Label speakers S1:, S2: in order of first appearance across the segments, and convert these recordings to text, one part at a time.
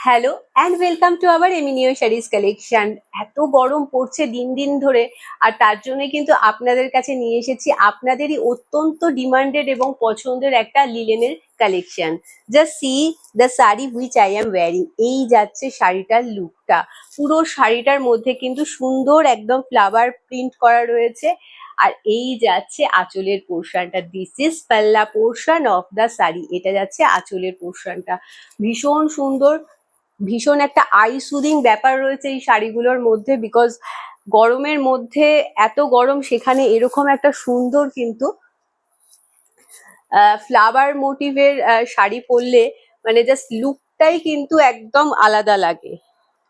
S1: Hello and welcome to our এমিনিও saris collection. এত গরম পড়ছে দিন দিন ধরে, আর তার জন্য কিন্তু আপনাদের কাছে নিয়ে এসেছি আপনাদেরই অত্যন্ত ডিমান্ডেড এবং পছন্দের একটা লিলেনের collection. Just see the sari which I am wearing. এই যাচ্ছে শাড়িটার লুকটা। পুরো শাড়িটার মধ্যে কিন্তু সুন্দর একদম ফ্লাওয়ার প্রিন্ট করা রয়েছে। আর এই যাচ্ছে আঁচলের পোর্শনটা। This is palla portion of the sari. এটা যাচ্ছে আঁচলের পোর্শনটা। ভীষণ সুন্দর, ভীষণ একটা আই সুদিং ব্যাপার রয়েছে এই শাড়িগুলোর মধ্যে, বিকজ গরমের মধ্যে এত গরম, সেখানে এরকম একটা সুন্দর কিন্তু ফ্লাওয়ার মোটিভের শাড়ি পরলে মানে জাস্ট লুকটাই কিন্তু একদম আলাদা লাগে।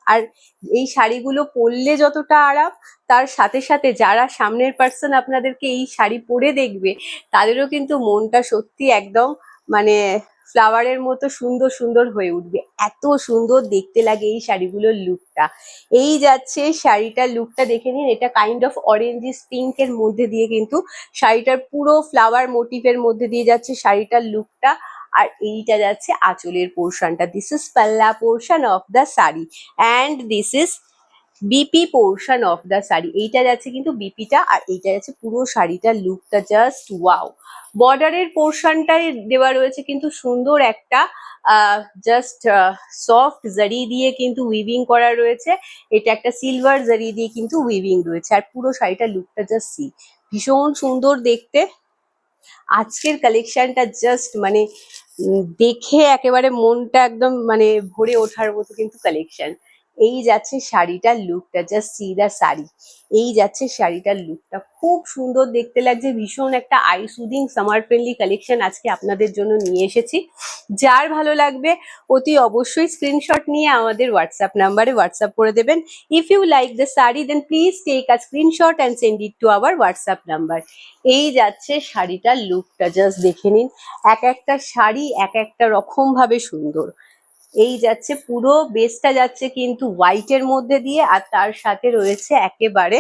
S1: আর এই শাড়িগুলো পরলে যতটা আরাম, তার সাথে সাথে যারা সামনের পার্সন আপনাদেরকে এই শাড়ি পরে দেখবে, তাদেরও কিন্তু মনটা সত্যি একদম মানে ফ্লাওয়ারের মতো সুন্দর সুন্দর হয়ে উঠবে। এত সুন্দর দেখতে লাগে এই শাড়িগুলোর লুকটা। এই যাচ্ছে শাড়িটার লুকটা, দেখে নিন। এটা কাইন্ড অফ অরেঞ্জিস পিঙ্ক এর মধ্যে দিয়ে কিন্তু শাড়িটার পুরো ফ্লাওয়ার মোটিভের মধ্যে দিয়ে যাচ্ছে শাড়িটার লুকটা। আর এইটা যাচ্ছে আঁচলের পোর্শনটা। This is palla portion of the sari and this is BP portion of the sari. এইটা যাচ্ছে কিন্তু বিপিটা, আর এইটা যাচ্ছে পুরো শাড়িটার লুকটা। Just wow. বর্ডারের পোর্শনটাই দেওয়া রয়েছে কিন্তু সুন্দর একটা জাস্ট সফট জারি দিয়ে কিন্তু উইভিং করা রয়েছে। এটা একটা সিলভার জারি দিয়ে কিন্তু উইভিং রয়েছে। আর পুরো শাড়িটার লুকটা জাস্ট সি, ভীষণ সুন্দর দেখতে। আজকের কালেকশনটা জাস্ট মানে দেখে একেবারে মনটা একদম মানে ভরে ওঠার মতো কিন্তু কালেকশন। এই যাচ্ছে শাড়িটার লুকটা। Just see the sari. এই যাচ্ছে শাড়িটার লুকটা, খুব সুন্দর দেখতে লাগছে। ভীষণ একটা I soothing summer friendly collection আজকে আপনাদের জন্য নিয়ে এসেছি। যার ভালো লাগবে অতি অবশ্যই স্ক্রিনশট নিয়ে আমাদের হোয়াটসঅ্যাপ নাম্বারে হোয়াটসঅ্যাপ করে দেবেন। If you like the sari then please take a screenshot and send it to our WhatsApp number. এই যাচ্ছে শাড়িটার লুকটা, জাস্ট দেখে নিন। এক একটা শাড়ি এক একটা রকম ভাবে সুন্দর। এই যাচ্ছে পুরো বেসটা যাচ্ছে কিন্তু হোয়াইটের মধ্যে দিয়ে, আর তার সাথে রয়েছে একেবারে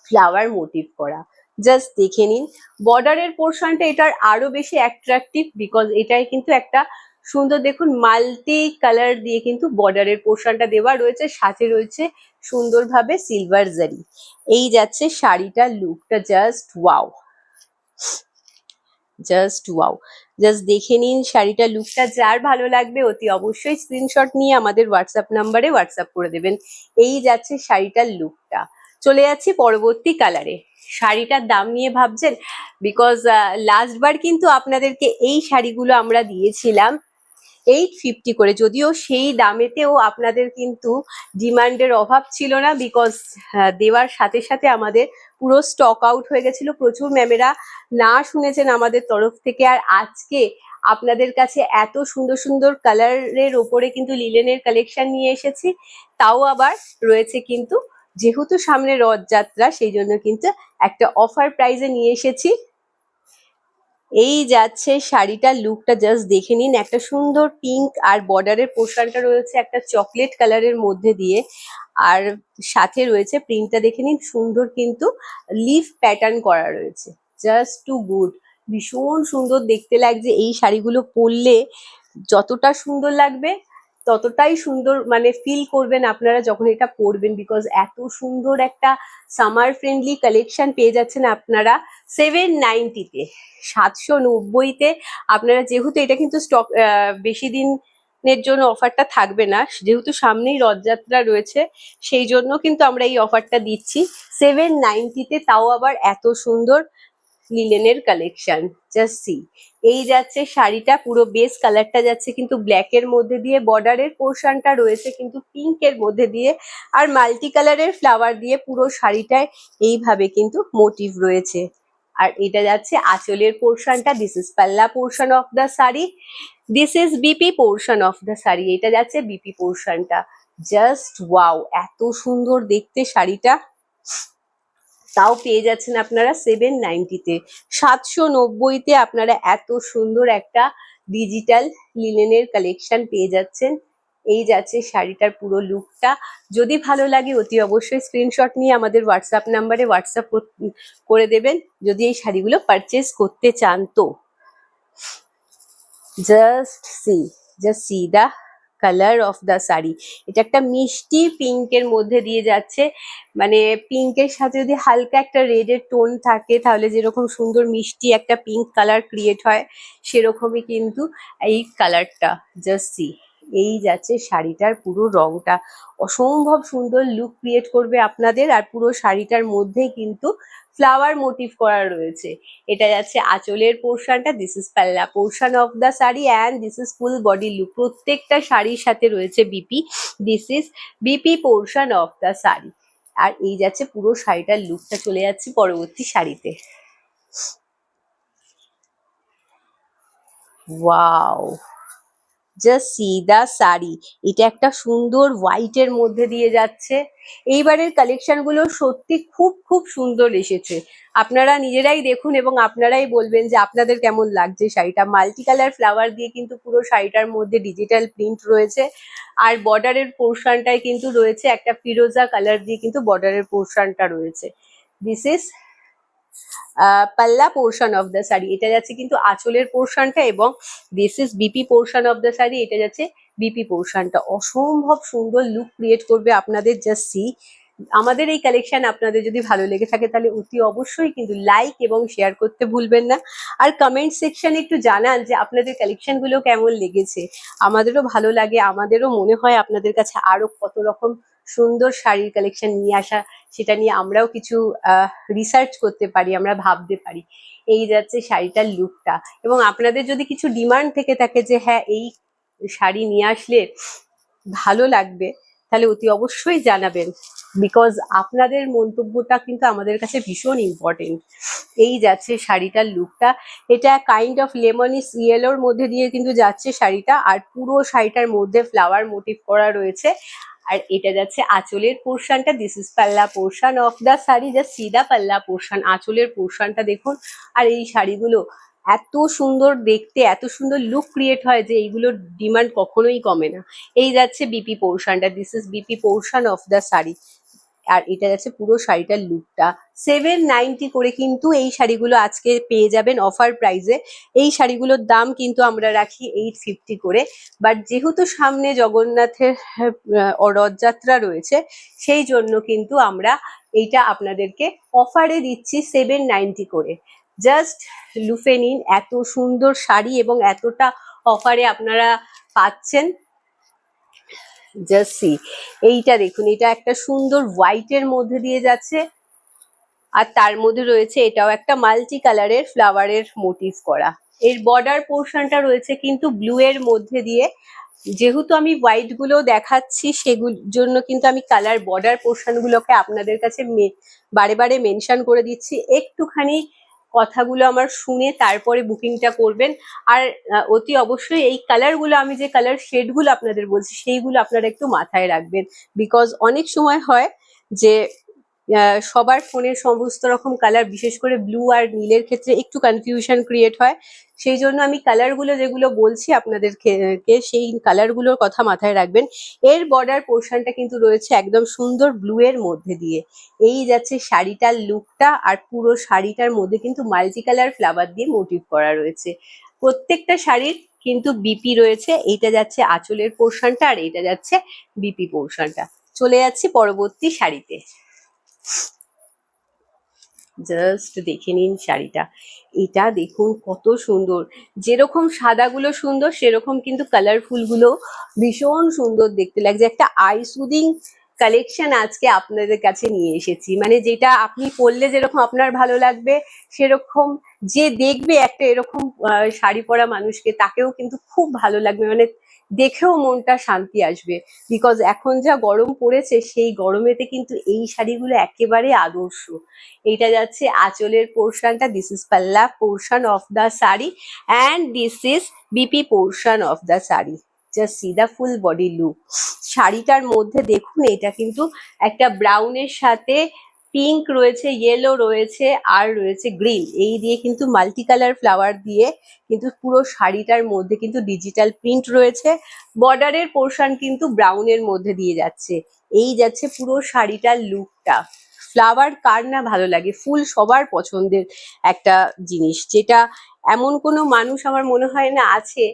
S1: ফ্লাওয়ার মোটিভ করা। জাস্ট দেখে নিন। বর্ডারের পোর্শনটা এটার আরো বেশি অ্যাট্রাকটিভ, বিকজ এটাই কিন্তু একটা সুন্দর, দেখুন, মাল্টি কালার দিয়ে কিন্তু বর্ডারের পোর্শনটা দেওয়া রয়েছে, সাথে রয়েছে সুন্দরভাবে সিলভার জারি। এই যাচ্ছে শাড়িটার লুকটা। Just wow, just wow. Just দেখে নিন শাড়িটার লুকটা। যার ভালো লাগবে অতি অবশ্যই স্ক্রিনশট নিয়ে আমাদের হোয়াটসঅ্যাপ নাম্বারে হোয়াটসঅ্যাপ করে দেবেন। এই যাচ্ছে শাড়িটার লুকটা। চলে যাচ্ছি পরবর্তী কালারে। শাড়িটার দাম নিয়ে ভাবছেন, বিকজ লাস্ট বার কিন্তু আপনাদেরকে এই শাড়িগুলো আমরা দিয়েছিলাম 850 করে, যদিও সেই দামেতেও আপনাদের কিন্তু ডিমান্ডের অভাব ছিল না, বিকজ দেওয়ার সাথে সাথে আমাদের পুরো স্টক আউট হয়ে গেছিল। প্রচুর ম্যামেরা না শুনেছেন আমাদের তরফ থেকে। আর আজকে আপনাদের কাছে এত সুন্দর সুন্দর কালারের ওপরে কিন্তু লিলেনের কালেকশন নিয়ে এসেছি। তাও আবার রয়েছে কিন্তু, যেহেতু সামনে রথযাত্রা, সেই জন্য কিন্তু একটা অফার প্রাইজে নিয়ে এসেছি। এই যাচ্ছে শাড়িটার লুকটা, জাস্ট দেখে নিন। একটা সুন্দর পিঙ্ক, আর বর্ডারের পোর্শনটা রয়েছে একটা চকলেট কালারের মধ্যে দিয়ে, আর সাথে রয়েছে প্রিন্টটা দেখে নিন, সুন্দর কিন্তু লিফ প্যাটার্ন করা রয়েছে। Just too good. ভীষণ সুন্দর দেখতে লাগছে। এই শাড়িগুলো পরলে যতটা সুন্দর লাগবে, ততটাই সুন্দর মানে ফিল করবেন আপনারা যখন এটা পরবেন, বিকজ এত সুন্দর একটা সামার ফ্রেন্ডলি কালেকশন পেয়ে যাচ্ছেন আপনারা 790-তে, 790-তে আপনারা। যেহেতু এটা কিন্তু স্টক বেশি দিনের জন্য অফারটা থাকবে না, যেহেতু সামনেই রথযাত্রা রয়েছে, সেই জন্য কিন্তু আমরা এই অফারটা দিচ্ছি 790-তে, তাও আবার এত সুন্দর লিলেনের কালেকশন। Just C. এই যাচ্ছে শাড়িটা, পুরো বেস কালারটা যাচ্ছে কিন্তু ব্ল্যাক এর মধ্যে দিয়ে, বর্ডারের পোর্শনটা রয়েছে কিন্তু পিঙ্ক এর মধ্যে দিয়ে, আর মাল্টি কালারের ফ্লাওয়ার দিয়ে পুরো শাড়িটায় এইভাবে কিন্তু মোটিভ রয়েছে। আর এটা যাচ্ছে আঁচলের পোর্শনটা। This is palla portion of the sari. This is BP portion of the sari. এটা যাচ্ছে বিপি পোর্শনটা। জাস্ট ওয়াও, এত সুন্দর দেখতে শাড়িটা। তাও পেয়ে যাচ্ছেন আপনারা 790-তে। 790-তে আপনারা এত সুন্দর একটা ডিজিটাল লিনেনের কালেকশন পেয়ে যাচ্ছেন। এই যাচ্ছে শাড়িটার পুরো লুকটা। যদি ভালো লাগে অতি অবশ্যই স্ক্রিনশট নিয়ে আমাদের হোয়াটসঅ্যাপ নাম্বারে হোয়াটসঅ্যাপ করে দেবেন, যদি এই শাড়িগুলো পারচেস করতে চান তো। Just see, just see the colour of the sari. এটা একটা মিষ্টি পিঙ্কের মধ্যে দিয়ে যাচ্ছে, মানে পিঙ্কের সাথে যদি হালকা একটা রেডের টোন থাকে তাহলে যেরকম সুন্দর মিষ্টি একটা পিঙ্ক কালার ক্রিয়েট হয়, সেরকমই কিন্তু এই কালারটা। জাস্ট সি, এই যাচ্ছে শাড়িটার পুরো রংটা, অসম্ভব সুন্দর লুক ক্রিয়েট করবে আপনাদের। আর পুরো শাড়িটার মধ্যেই কিন্তু ফ্লাওয়ার মোটিভ করা রয়েছে। এটা যাচ্ছে আঁচলের পোর্শনটা, this is palla portion of the sari and this is full body look. প্রত্যেকটা শাড়ির সাথে রয়েছে BP, this is BP portion of the sari. আর এই যাচ্ছে পুরো শাড়িটার লুকটা। চলে যাচ্ছি পরবর্তী শাড়িতে। Wow, just see the sari. এটা একটা সুন্দর হোয়াইটের মধ্যে দিয়ে যাচ্ছে। এইবারের কালেকশন গুলো সত্যি খুব খুব সুন্দর এসেছে। আপনারা নিজেরাই দেখুন এবং আপনারাই বলবেন যে আপনাদের কেমন লাগছে শাড়িটা। মাল্টি কালার ফ্লাওয়ার দিয়ে কিন্তু পুরো শাড়িটার মধ্যে ডিজিটাল প্রিন্ট রয়েছে। আর বর্ডারের পোর্শনটায় কিন্তু রয়েছে একটা ফিরোজা কালার দিয়ে কিন্তু বর্ডারের পোর্শনটা রয়েছে। This is palla portion of the sari. এটা যাচ্ছে কিন্তু আঁচলের পোর্শনটা এবং this is BP portion of the sari. এটা যাচ্ছে বিপি পোর্শনটা। অসম্ভব সুন্দর লুক ক্রিয়েট করবে আপনাদের। জাস্ট সি, আমাদের এই কালেকশন আপনাদের যদি ভালো লেগে থাকে তাহলে অতি অবশ্যই কিন্তু লাইক এবং শেয়ার করতে ভুলবেন না। আর কমেন্ট সেকশনে একটু জানান যে আপনাদের কালেকশন গুলো কেমন লেগেছে। আমাদেরও ভালো লাগে, আমাদেরও মনে হয় আপনাদের কাছে আরো কত রকম সুন্দর শাড়ির কালেকশন নিয়ে আসা, সেটা নিয়ে আমরাও কিছু রিসার্চ করতে পারি, আমরা ভাবতে পারি। এই যাচ্ছে শাড়িটার লুকটা। এবং আপনাদের যদি কিছু ডিমান্ড থেকে থাকে যে হ্যাঁ এই শাড়ি নিয়ে আসলে ভালো লাগবে, তাহলে অতি অবশ্যই জানাবেন, বিকজ আপনাদের মন্তব্যটা কিন্তু আমাদের কাছে ভীষণ ইম্পর্টেন্ট। এই যাচ্ছে শাড়িটার লুকটা। এটা কাইন্ড অফ লেমনিস ইয়েলোর মধ্যে দিয়ে কিন্তু যাচ্ছে শাড়িটা। আর পুরো শাড়িটার মধ্যে ফ্লাওয়ার মোটিভ করা রয়েছে। আর এটা যাচ্ছে আঁচলের পোর্শনটা, this is palla portion of the sari. Just see the palla portion, আঁচলের পোর্শনটা দেখুন। আর এই শাড়িগুলো এত সুন্দর দেখতে, এত সুন্দর লুক ক্রিয়েট হয় যে এইগুলোর ডিমান্ড কখনোই কমে না। এই যাচ্ছে বিপি পোর্শনটা, this is BP portion of the sari. আর এটা যাচ্ছে পুরো শাড়িটার লুকটা। 790 করে কিন্তু এই শাড়িগুলো আজকে পেয়ে যাবেন অফার প্রাইসে। এই শাড়িগুলোর দাম কিন্তু আমরা রাখি 850 করে। বাট যেহেতু সামনে জগন্নাথের রথযাত্রা রয়েছে, সেই জন্য কিন্তু আমরা এইটা আপনাদেরকে অফারে দিচ্ছি 790 করে। জাস্ট লুফে নিন, এত সুন্দর শাড়ি এবং এতটা অফারে আপনারা পাচ্ছেন। জাস্ট সি, এইটা দেখুন, এটা একটা সুন্দর হোয়াইটের মধ্যে দিয়ে যাচ্ছে। আর তার মধ্যে রয়েছে এটাও একটা মাল্টি কালারের ফ্লাওয়ারের মোটিভ করা। এর বর্ডার পোর্শনটা রয়েছে কিন্তু ব্লু এর মধ্যে দিয়ে। যেহেতু আমি হোয়াইট গুলো দেখাচ্ছি, সেগুলোর জন্য কিন্তু আমি কালার বর্ডার পোর্শন গুলোকে আপনাদের কাছে বারে বারে মেনশন করে দিচ্ছি। একটুখানি কথাগুলো আমার শুনে তারপরে বুকিংটা করবেন। আর অতি অবশ্যই এই কালারগুলো, আমি যে কালার শেডগুলো আপনাদের বলছি, সেইগুলো আপনারা একটু মাথায় রাখবেন। বিকজ অনেক সময় হয় যে সবার ফোনে সমস্ত রকম কালার, বিশেষ করে ব্লু আর নীলের ক্ষেত্রে একটু কনফিউশন ক্রিয়েট হয়। সেই জন্য আমি কালারগুলো যেগুলো বলছি আপনাদেরকে, সেই কালারগুলোর কথা মাথায় রাখবেন। এর বর্ডার পোর্শনটা কিন্তু রয়েছে একদম সুন্দর ব্লু এর মধ্যে দিয়ে। এই যাচ্ছে শাড়িটার লুকটা। আর পুরো শাড়িটার মধ্যে কিন্তু মাল্টি কালার ফ্লাওয়ার দিয়ে মোটিভ করা রয়েছে। প্রত্যেকটা শাড়ির কিন্তু বিপি রয়েছে। এইটা যাচ্ছে আঁচলের পোর্শনটা আর এটা যাচ্ছে বিপি পোর্শনটা। চলে যাচ্ছি পরবর্তী শাড়িতে। জাস্ট দেখে নিন শাড়িটা। এটা দেখুন কত সুন্দর। যেরকম সাদাগুলো সুন্দর, সেরকম কিন্তু কালারফুল গুলো ভীষণ সুন্দর দেখতে লাগছে। একটা আই সুদিং কালেকশন আজকে আপনাদের কাছে নিয়ে এসেছি, মানে যেটা আপনি পরলে যেরকম আপনার ভালো লাগবে, সেরকম যে দেখবে একটা এরকম শাড়ি পরা মানুষকে, তাকেও কিন্তু খুব ভালো লাগবে, মানে দেখেও মনটা শান্তি আসবে। বিকজ এখন যা গরম পড়েছে, সেই গরমেতে কিন্তু এই শাড়িগুলো একেবারে আদর্শ। এইটা যাচ্ছে আঁচলের পোর্শনটা, this is palla portion of the sari and this is BP portion of the sari. Just see the full body look. শাড়িটার মধ্যে দেখুন, এটা কিন্তু একটা ব্রাউনের সাথে পিঙ্ক রয়েছে, ইয়েলো রয়েছে আর রয়েছে গ্রিন। এই দিয়ে কিন্তু মাল্টি কালার ফ্লাওয়ার দিয়ে কিন্তু পুরো শাড়িটার মধ্যে কিন্তু ডিজিটাল প্রিন্ট রয়েছে। বর্ডারের পোর্শন কিন্তু ব্রাউনের মধ্যে দিয়ে যাচ্ছে। এই যাচ্ছে পুরো শাড়িটার লুকটা। ফ্লাওয়ার কার না ভালো লাগে, ফুল সবার পছন্দের একটা জিনিস, যেটা এমন কোনো মানুষ আমার মনে হয় না আছে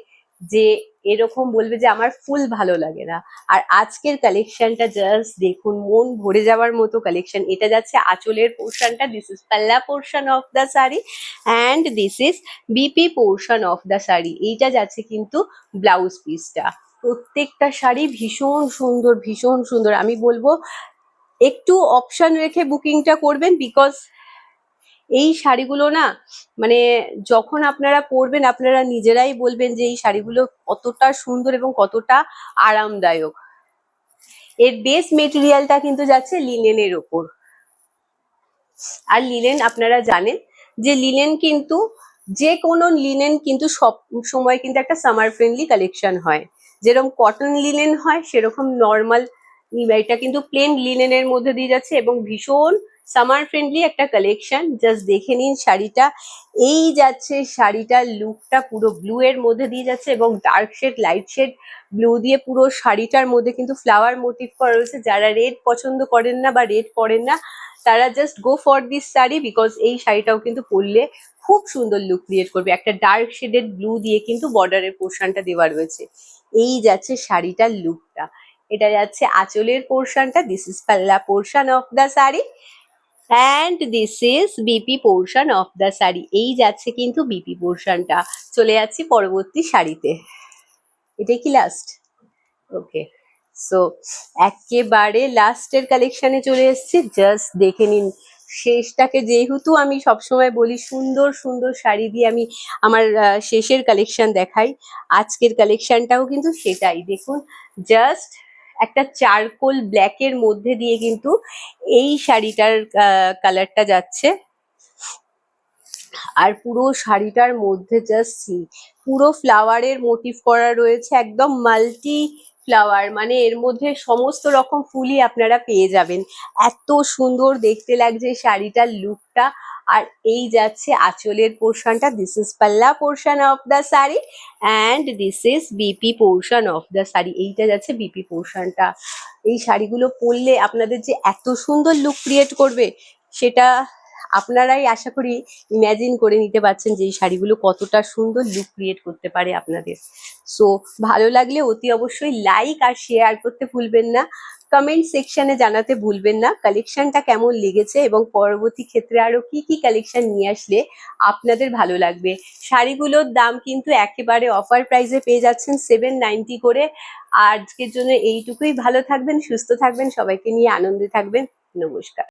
S1: যে এরকম বলবে যে আমার ফুল ভালো লাগে না। আর আজকের কালেকশনটা জাস্ট দেখুন, মন ভরে যাওয়ার মতো কালেকশন। এটা যাচ্ছে আঁচলের পোর্শনটা, this is palla portion of the sari and this is BP portion of the sari. এইটা যাচ্ছে কিন্তু ব্লাউজ পিসটা। প্রত্যেকটা শাড়ি ভীষণ সুন্দর, ভীষণ সুন্দর। আমি বলবো একটু অপশন রেখে বুকিংটা করবেন, বিকজ এই শাড়িগুলো না মানে যখন আপনারা পরবেন আপনারা নিজেরাই বলবেন যে এই শাড়িগুলো কতটা সুন্দর এবং কতটা আরামদায়ক। এর বেস মেটেরিয়ালটা কিন্তু যাচ্ছে লিনেনের ওপর। আর লিনেন আপনারা জানেন যে লিনেন কিন্তু যে কোনো লিনেন কিন্তু সব সময় কিন্তু একটা সামার ফ্রেন্ডলি কালেকশন হয়। যেরকম কটন লিনেন হয় সেরকম নর্মাল এটা কিন্তু প্লেন লিনেনের মধ্যে দিয়ে যাচ্ছে এবং ভীষণ সামার ফ্রেন্ডলি একটা কালেকশন। জাস্ট দেখে নিন শাড়িটা। এই যাচ্ছে শাড়িটার লুকটা পুরো ব্লু এর মধ্যে দিয়ে যাচ্ছে এবং dark shade light shade blue দিয়ে পুরো শাড়িটার মধ্যে কিন্তু ফ্লাওয়ার মোটিভ করা রয়েছে। যারা রেড পছন্দ করেন না বা রেড পরেন না তারা just go for this sari, because এই শাড়িটাও কিন্তু পরলে খুব সুন্দর লুক ক্রিয়েট করবে। একটা ডার্ক শেডেড ব্লু দিয়ে কিন্তু বর্ডারের পোর্শনটা দেওয়া রয়েছে। এই যাচ্ছে শাড়িটার লুকটা। এটা যাচ্ছে আঁচলের পোর্শনটা, this is palla portion of the sari and this is BP portion of the sari. এই যাচ্ছে কিন্তু বিপি পোর্শনটা। চলে যাচ্ছি পরবর্তী শাড়িতে। এটাই কি লাস্ট? ওকে, সো একেবারে লাস্টের কালেকশনে চলে এসেছি। জাস্ট দেখে নিন শেষটাকে, যেহেতু আমি সবসময় বলি সুন্দর সুন্দর শাড়ি দিয়ে আমি আমার শেষের কালেকশন দেখাই, আজকের কালেকশনটাও কিন্তু সেটাই। দেখুন জাস্ট একটা চারকোল ব্ল্যাকের মধ্যে দিয়ে কিন্তু এই শাড়িটার কালারটা যাচ্ছে। আর পুরো শাড়িটার মধ্যে জাস্ট পুরো ফ্লাওয়ারের মোটিভ করা রয়েছে, একদম মাল্টি ফ্লাওয়ার, মানে এর মধ্যে সমস্ত রকম ফুলই আপনারা পেয়ে যাবেন। এত সুন্দর দেখতে লাগছে শাড়িটার লুকটা। আর এই যাচ্ছে আঁচলের পোর্শনটা, this is palla portion of the sari and this is BP portion of the sari. এইটা যাচ্ছে বিপি পোর্শনটা। এই শাড়িগুলো পরলে আপনাদের যে এত সুন্দর লুক ক্রিয়েট করবে সেটা আপনারাই আশা করি ইম্যাজিন করে নিতে পারছেন যে এই শাড়িগুলো কতটা সুন্দর লুক ক্রিয়েট করতে পারে আপনাদের। সো ভালো লাগলে অতি অবশ্যই লাইক আর শেয়ার করতে ভুলবেন না। কমেন্ট সেকশনে জানাতে ভুলবেন না কালেকশনটা কেমন লেগেছে এবং পরবর্তী ক্ষেত্রে আরো কি কি কালেকশন নিয়ে আসলে আপনাদের ভালো লাগবে। শাড়িগুলোর দাম কিন্তু একেবারে অফার প্রাইসে পেয়ে যাচ্ছেন 790 করে। আজকের জন্য এইটুকুই। ভালো থাকবেন, সুস্থ থাকবেন, সবাইকে নিয়ে আনন্দে থাকবেন। নমস্কার।